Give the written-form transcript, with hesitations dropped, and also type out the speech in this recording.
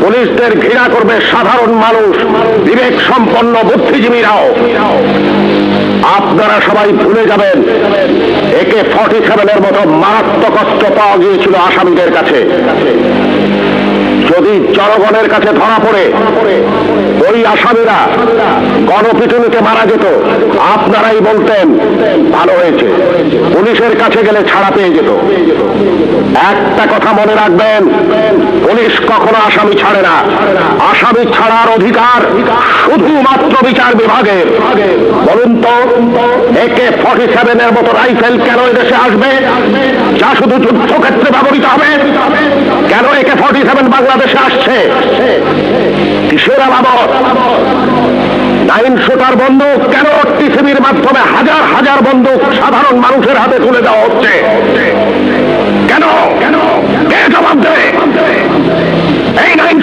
পুলিশদের ঘৃণা করবে সাধারণ মানুষ, বিবেক সম্পন্ন বুদ্ধিজীবীরাও। আপনারা সবাই ভুলে যাবেন AK-47 মতো মারাত্মক অস্ত্র পাওয়া গিয়েছিল আসামিদের কাছে। যদি জনগণের কাছে ধরা পড়ে ওই আসামিরা গণপিটুনিতে মারা যেত, আপনারাই বলতেন ভালো হয়েছে, পুলিশের কাছে গেলে ছাড়া পেয়ে যেত। একটা কথা মনে রাখবেন, পুলিশ কখনো আসামি ছাড়ে না। আসামি ছাড়ার অধিকার শুধুমাত্র বিচার বিভাগের। বলুন তো, AK-47 মতো রাইফেল কেন এদেশে আসবে, যা শুধু যুদ্ধক্ষেত্রে ব্যবহৃত হবে? কেন AK-47 বাংলাদেশে আসছে? কিসের আলামত? 9 শুটার বন্দুক কেন টিসিবির মাধ্যমে হাজার হাজার বন্দুক সাধারণ মানুষের হাতে তুলে দেওয়া হচ্ছে? কেন? কে জবাব দেবে? এই 9